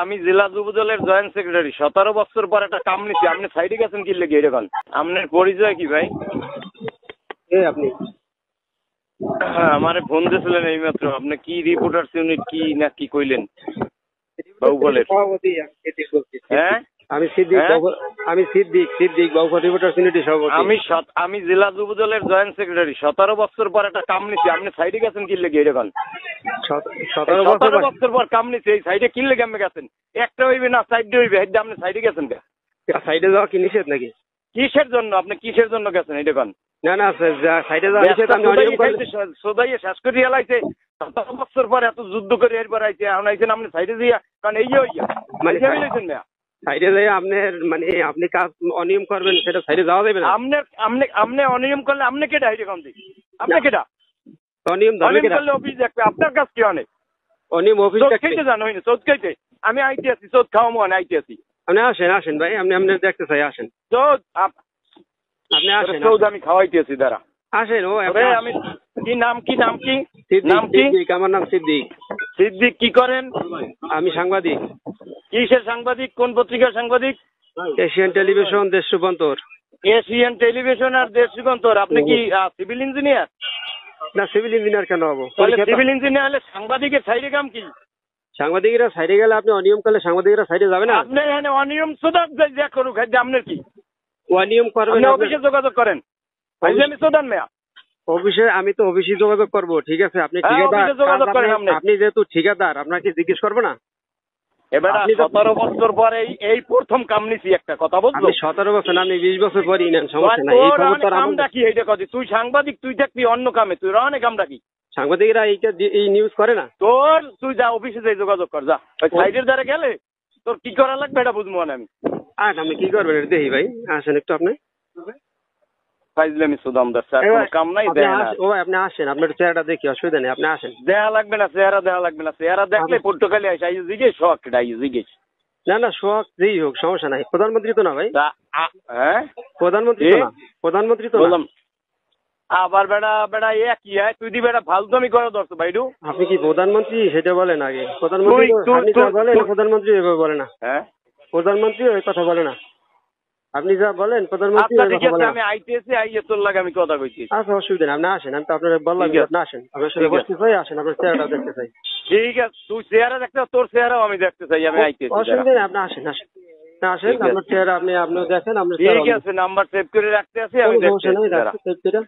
আমি জেলা যুব দলের জয়েন্ট সেক্রেটারি। 17 বছর পর একটা কাম নিচ্ছি, আপনি সাইডে গেছেন কি লেগে এরকম? আপনার পরিচয় কি ভাই? আপনি আমারে ফোন দিয়েছিলেন এইমাত্র। আপনি কি রিপোর্টার্স ইউনিট কি না কি কইলেন বাহুবলের? সভাপতি হ্যাঁ আমি সিদ্দিক আমি সিদ্দিক বাহুবল রিপোর্টার ইউনিটি সভাপতি। আমি জেলা যুব দলের জয়েন্ট সেক্রেটারি। 17 বছর পর একটা কাম নিচ্ছি, আপনি সাইডে গেছেন কি লেগে এরকম? 17 বছর পর কাম নিচ্ছি, এই সাইডে কি লেগে আপনি গেছেন? একটা হইবে না সাইডে হইবে, আপনি সাইডে গেছেন কে? সাইডে যাওয়া কি নিষেধ নাকি? কিসের জন্য আপনি কিসের জন্য গেছেন এটা কোন? না না স্যার, সাইডে যাওয়া নিষেধ। আমি অনিয়ম করলে সোদাইয়ে শেষ করে এলাইছে। 17 বছর পর এত যুদ্ধ করে এরপর আইছে, এখন আইছেন আপনি সাইডে দিয়া, কারণ এই হইয়া মানে লইছেন না। সাইডে যাই আপনার মানে আপনি কাজ অনিয়ম করবেন, সেটা সাইডে যাওয়া যাবে না। আপনি অনিয়ম করলে আপনি কেটা হইতে কম দিই? আপনি কেটা অনিয়ম ধরবে কেটা? করলে অফিস দেখবে, আপনার কাজ কি অনেক অনিয়ম অফিস খেতে জানো হয়নি? চোদ খাইতে আমি আইতে আছি, চোদ খাওয়া মনে আইতে আছি। আপনি আসেন ভাই, আপনি দেখতে চাই আসেন। চোদ আপনি আসেন, চোদ আমি খাওয়াইতে আছি, দাঁড়া আসেন। ও আমি কি নাম কি সিদ্দিক, আমার নাম সিদ্দিক। সিদ্দিক কি করেন? আমি সাংবাদিক। কিসের সাংবাদিক? কোন পত্রিকার সাংবাদিক? এশিয়ান টেলিভিশন, দেশ রূপান্তর। এশিয়ান টেলিভিশন আর দেশ রূপান্তর। আপনি কি সিভিল ইঞ্জিনিয়ার? না, সিভিল ইঞ্জিনিয়ার কেন হবো? সিভিল ইঞ্জিনিয়ার হলে সাংবাদিকের সাইডে কাম কি? সাংবাদিকরা সাইডে গেলে আপনি অনিয়ম করলে সাংবাদিকরা সাইডে যাবে না? আপনি এখানে অনিয়ম সোদান যা করুক, আপনার কি অনিয়ম করবেন? অফিসে যোগাযোগ করেন। আমি সোদান মেয়া অফিসে, আমি তো অফিসে যোগাযোগ করবো। ঠিক আছে, আপনি যোগাযোগ করেন। আপনি যেহেতু ঠিকাদার, আপনাকে জিজ্ঞেস করবো না? এবার 17 বছর পরে এই প্রথম কাম নিছি। একটা কথা বলছো, 17 বছর না, আপনি 20 বছর পরই নেন, সমস্যা নাই। এই খবরটা কামটা কি এইটা কথা? তুই সাংবাদিক, তুই থাকবি অন্য কামে, তুই অনেক কামটা কি? সাংবাদিকরা এই নিউজ করে না। তুই যা অফিসে যাই যোগাযোগ কর, যা। সাইডের দ্বারা গেলে তোর কি করা লাগবে এটা বুঝবো না আমি। আপনি কি করবেন দেখি ভাই, আসেন একটু। আপনি কাম নাই, আপনি আসেন, আপনার চেহারাটা দেখি, অসুবিধা নেই, আপনি আসেন। দেয়া লাগবে না, চেহারা দেওয়া লাগবে না। চেহারা দেখলে পর্তুগালি আসে জিজ্ঞেস শখ জিজ্ঞেস। না শখ যেই হোক, সমস্যা নাই। প্রধানমন্ত্রী তো না ভাই। হ্যাঁ, প্রধানমন্ত্রী তো বললাম। আবার বেড়া কি হয়? তুই দি বেড়া ফালতুমি করে ধরছো ভাইডু। আপনি কি প্রধানমন্ত্রী সেটা বলেন আগে। প্রধানমন্ত্রী বলেন, প্রধানমন্ত্রী এভাবে বলে না। হ্যাঁ, প্রধানমন্ত্রী ওই কথা বলে না। আপনি যা বলেন প্রধানমন্ত্রী আমি আইতেছি, আইয়ে তোর লাগে আমি কথা কইছি। আচ্ছা, অসুবিধা নেই, আপনি আসেন। আমি তো আপনার বললাম আপনি আসেন, আপনার সাথে বসতে চাই, আসেন, আপনার চেহারাটা দেখতে চাই। ঠিক আছে, তুই চেহারা দেখতে, তোর চেহারাও আমি দেখতে চাই। আমি আইতেছি, অসুবিধা নেই, আপনি আসেন। আসেন, আপনার চেহারা আপনি দেখেন। ঠিক আছে, নাম্বার সেভ করে রাখতে আছি, আমি দেখতে।